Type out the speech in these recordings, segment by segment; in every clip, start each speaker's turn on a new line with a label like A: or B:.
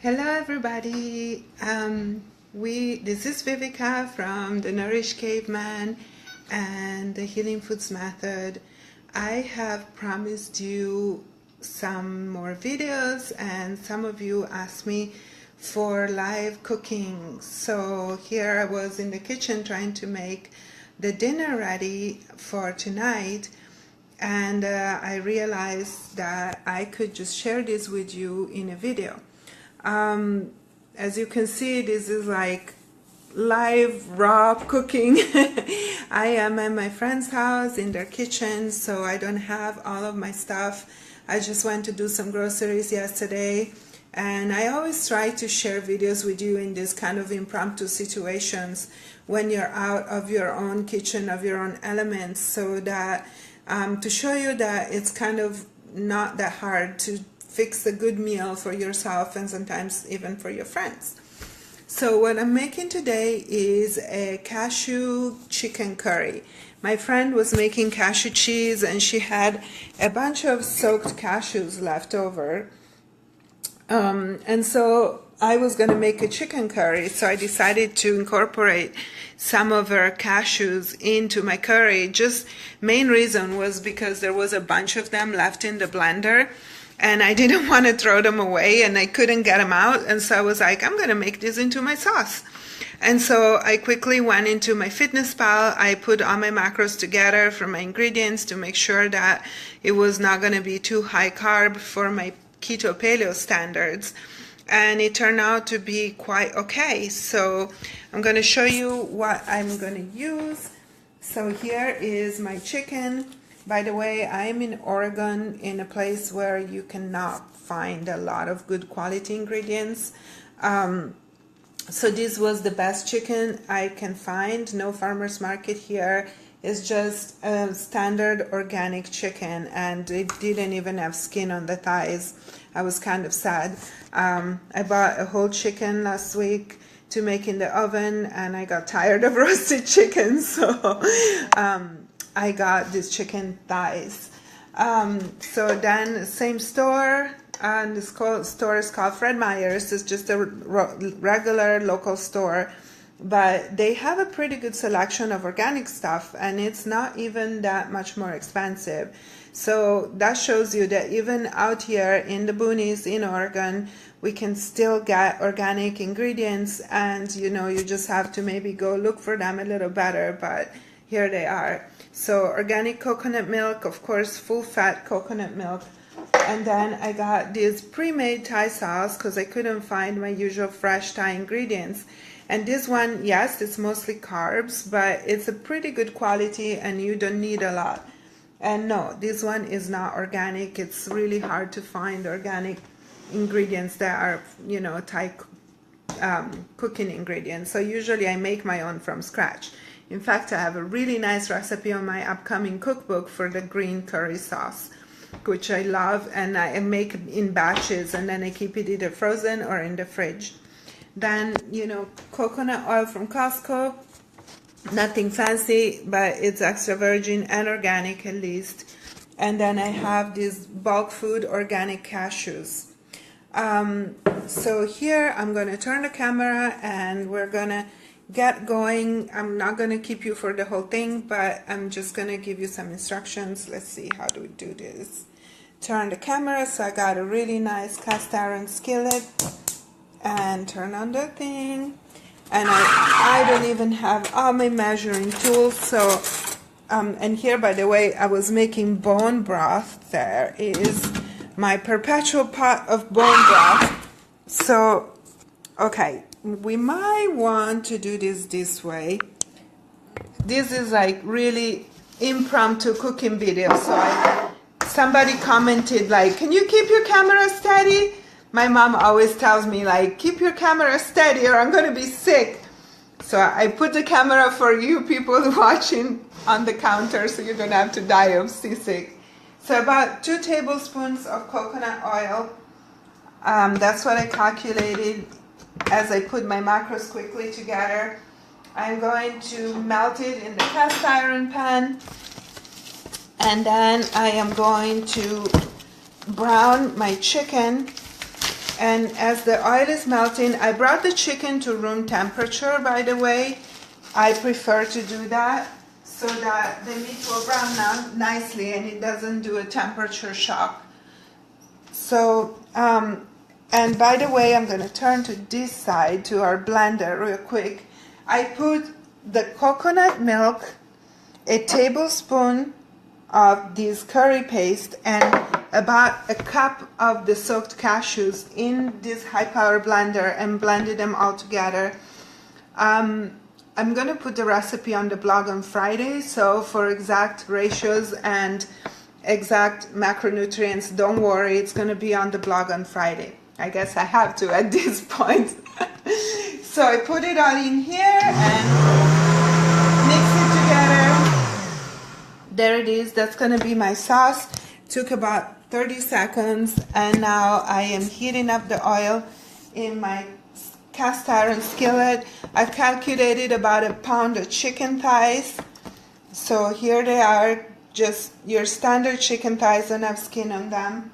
A: Hello everybody. This is Viveka from the Nourished Caveman and the Healing Foods Method. I have promised you some more videos, and some of you asked me for live cooking. So here I was in the kitchen trying to make the dinner ready for tonight, and I realized that I could just share this with you in a video. As you can see, this is like live raw cooking. I am at my friend's house in their kitchen, so I don't have all of my stuff. I just went to do some groceries yesterday, and I always try to share videos with you in this kind of impromptu situations when you're out of your own kitchen, of your own elements, so that to show you that it's kind of not that hard to fix a good meal for yourself and sometimes even for your friends. So what I'm making today is a cashew chicken curry. My friend was making cashew cheese and she had a bunch of soaked cashews left over. And so I was going to make a chicken curry, so I decided to incorporate some of her cashews into my curry. Just main reason was because there was a bunch of them left in the blender, and I didn't want to throw them away, and I couldn't get them out. And so I was like, I'm going to make this into my sauce. And so I quickly went into my Fitness Pal. I put all my macros together for my ingredients to make sure that it was not going to be too high carb for my Keto Paleo standards. And it turned out to be quite okay. So I'm going to show you what I'm going to use. So here is my chicken. By the way, I am in Oregon, in a place where you cannot find a lot of good quality ingredients. So this was the best chicken I can find. No farmer's market here. It's just a standard organic chicken, and it didn't even have skin on the thighs. I was kind of sad. I bought a whole chicken last week to make in the oven, and I got tired of roasted chicken, so I got these chicken thighs. So then, same store, and this store is called Fred Meyer's. It's just a regular local store, but they have a pretty good selection of organic stuff, and it's not even that much more expensive. So that shows you that even out here in the boonies in Oregon, we can still get organic ingredients, and you just have to maybe go look for them a little better, but here they are. So organic coconut milk, of course, full fat coconut milk. And then I got this pre-made Thai sauce because I couldn't find my usual fresh Thai ingredients. And this one, yes, it's mostly carbs, but it's a pretty good quality and you don't need a lot. And no, this one is not organic. It's really hard to find organic ingredients that are, Thai cooking ingredients. So usually I make my own from scratch. In fact, I have a really nice recipe on my upcoming cookbook for the green curry sauce, which I love, and I make in batches, and then I keep it either frozen or in the fridge. Then, coconut oil from Costco, nothing fancy, but it's extra virgin and organic at least. And then I have these bulk food organic cashews. So here I'm going to turn the camera and we're going to get going. I'm not going to keep you for the whole thing, but I'm just going to give you some instructions. Let's see, how do we do this? Turn the camera. So I got a really nice cast iron skillet, and turn on the thing. And I don't even have all my measuring tools. So and here, by the way, I was making bone broth. There is my perpetual pot of bone broth. So okay, we might want to do this way. This is like really impromptu cooking video. So somebody commented like, can you keep your camera steady? My mom always tells me like, keep your camera steady or I'm going to be sick. So I put the camera for you people watching on the counter so you don't have to die of seasick. So about 2 tablespoons of coconut oil. That's what I calculated as I put my macros quickly together. I'm going to melt it in the cast iron pan, and then I am going to brown my chicken And as the oil is melting, I brought the chicken to room temperature, by the way. I prefer to do that so that the meat will brown out nicely and it doesn't do a temperature shock. So, and by the way, I'm going to turn to this side, to our blender real quick. I put the coconut milk, a tablespoon of this curry paste, and about a cup of the soaked cashews in this high power blender and blended them all together. I'm going to put the recipe on the blog on Friday, so for exact ratios and exact macronutrients, don't worry, it's going to be on the blog on Friday. I guess I have to at this point. So I put it all in here and mix it together. There it is. That's going to be my sauce. Took about 30 seconds, and now I am heating up the oil in my cast iron skillet. I've calculated about a pound of chicken thighs. So here they are, just your standard chicken thighs, don't have skin on them.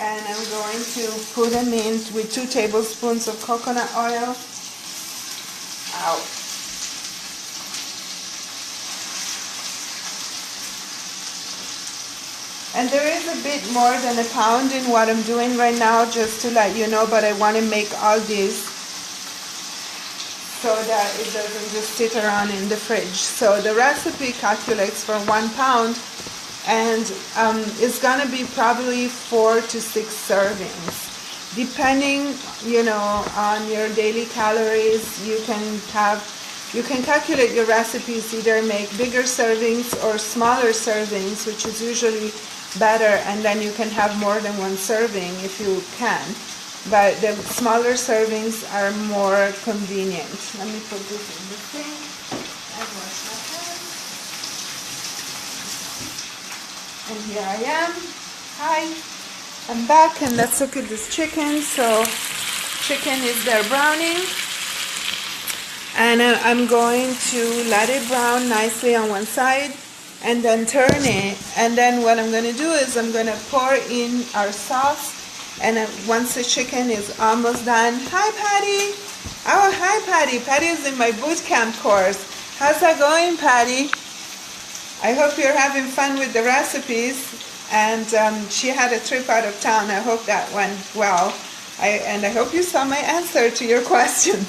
A: And I'm going to put them in with 2 tablespoons of coconut oil. Ow. And there is a bit more than a pound in what I'm doing right now, just to let you know, but I want to make all this so that it doesn't just sit around in the fridge. So the recipe calculates for 1 pound, and it's gonna be probably 4 to 6 servings. Depending, on your daily calories, you can calculate your recipes, either make bigger servings or smaller servings, which is usually better, and then you can have more than 1 serving if you can. But the smaller servings are more convenient. Let me put this in the sink and wash my hands. And here I am. Hi, I'm back, and let's look at this chicken. So chicken is there browning, and I'm going to let it brown nicely on one side and then turn it. And then what I'm going to do is I'm going to pour in our sauce. And once the chicken is almost done, hi Patty! Oh, hi Patty! Patty is in my boot camp course. How's that going, Patty? I hope you're having fun with the recipes. And she had a trip out of town. I hope that went well. And I hope you saw my answer to your questions.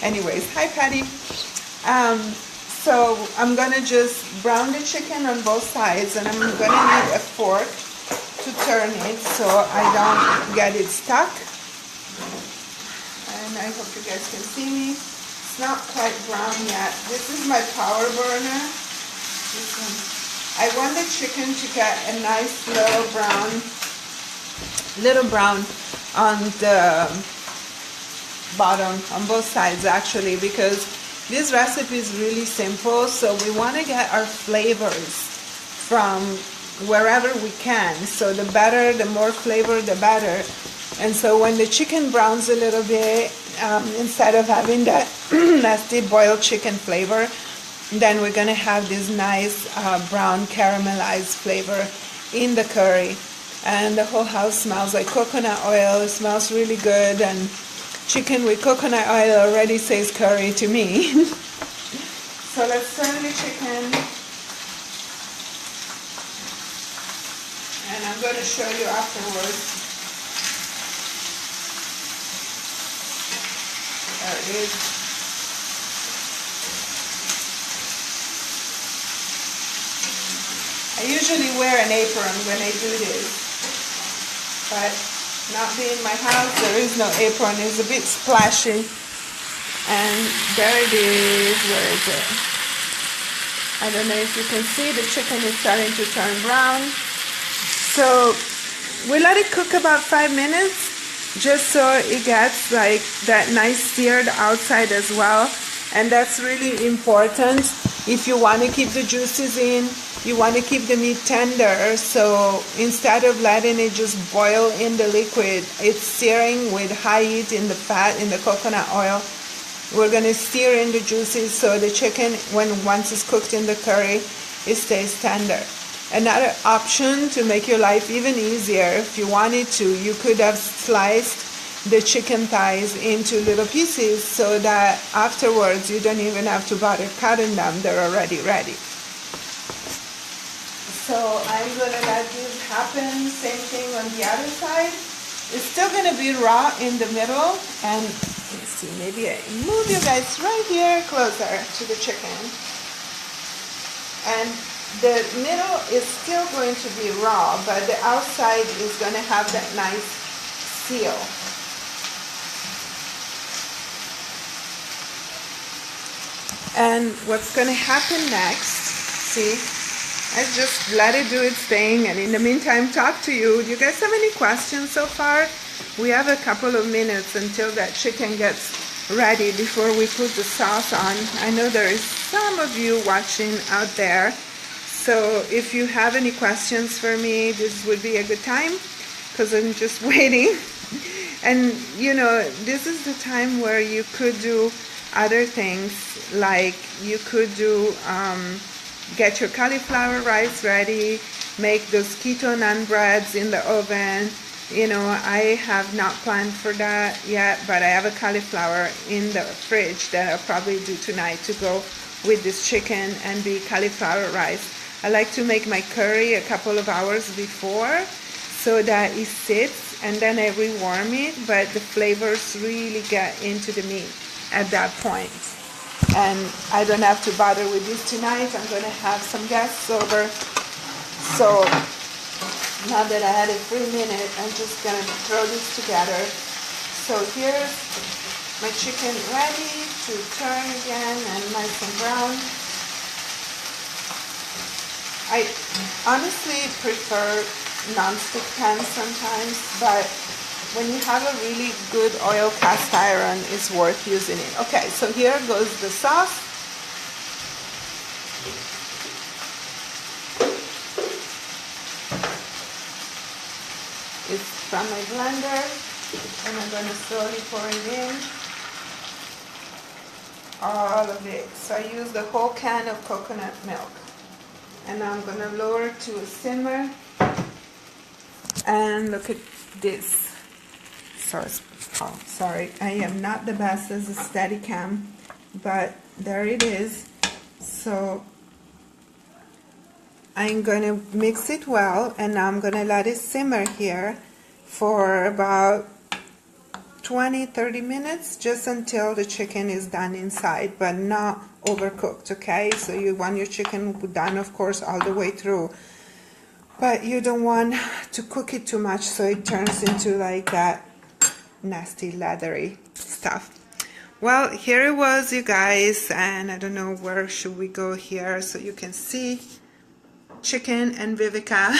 A: Anyways, hi Patty. So I'm gonna just brown the chicken on both sides, and I'm gonna need a fork to turn it so I don't get it stuck. And I hope you guys can see me. It's not quite brown yet. This is my power burner. This one. I want the chicken to get a nice little brown on the bottom, on both sides actually, because this recipe is really simple. So we want to get our flavors from wherever we can. So the better, the more flavor, the better. And so when the chicken browns a little bit, instead of having that nasty boiled chicken flavor, then we're gonna have this nice brown caramelized flavor in the curry. And the whole house smells like coconut oil. It smells really good, and chicken with coconut oil already says curry to me. So let's turn the chicken. And I'm going to show you afterwards. There it is. I usually wear an apron when I do this, but not being my house, there is no apron. It's a bit splashy. And there it is. Where is it? I don't know if you can see, the chicken is starting to turn brown. So we let it cook about 5 minutes, just so it gets like that nice seared outside as well. And that's really important. If you want to keep the juices in, you want to keep the meat tender. So instead of letting it just boil in the liquid, it's searing with high heat in the fat, in the coconut oil. We're going to sear in the juices so the chicken, once it's cooked in the curry, it stays tender. Another option to make your life even easier, if you wanted to, you could have sliced the chicken thighs into little pieces so that afterwards you don't even have to bother cutting them, they're already ready. So I'm going to let this happen, same thing on the other side. It's still going to be raw in the middle, and let's see, maybe I move you guys right here closer to the chicken. And the middle is still going to be raw, but the outside is going to have that nice seal. And what's going to happen next, see, I just let it do its thing, and in the meantime talk to you. Do you guys have any questions so far? We have a couple of minutes until that chicken gets ready before we put the sauce on. I know there is some of you watching out there, so if you have any questions for me, this would be a good time, because I'm just waiting. And you know, this is the time where you could do other things, like you could do get your cauliflower rice ready, make those keto naan breads in the oven. You know, I have not planned for that yet, but I have a cauliflower in the fridge that I'll probably do tonight to go with this chicken and be cauliflower rice. I like to make my curry a couple of hours before so that it sits, and then I rewarm it, but the flavors really get into the meat at that point. And I don't have to bother with this tonight. I'm going to have some guests over, so now that I had a free minute, I'm just going to throw this together. So here's my chicken ready to turn again and nice and brown. I honestly prefer non-stick pans sometimes, but when you have a really good oil cast iron, it's worth using it. Okay, so here goes the sauce. It's from my blender, and I'm going to slowly pour it in. All of it. So I use the whole can of coconut milk. And now I'm going to lower it to a simmer. And look at this. Oh, sorry, I am not the best as a Steadicam, but there it is. So I'm going to mix it well, and now I'm going to let it simmer here for about 20-30 minutes, just until the chicken is done inside, but not overcooked, okay? So you want your chicken done, of course, all the way through, but you don't want to cook it too much so it turns into like that nasty leathery stuff. Well, here it was, you guys, and I don't know where should we go here so you can see chicken and Vivica.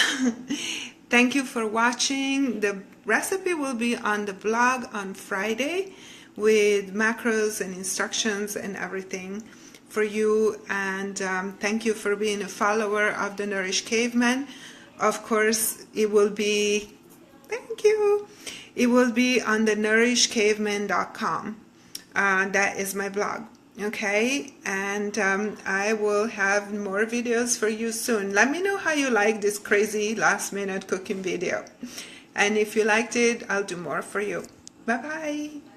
A: Thank you for watching. The recipe will be on the blog on Friday with macros and instructions and everything for you. And thank you for being a follower of the Nourished Caveman. Of course, it will be, thank you, it will be on the nourishedcaveman.com. That is my blog. Okay, and I will have more videos for you soon. Let me know how you like this crazy last minute cooking video, and if you liked it, I'll do more for you. Bye bye.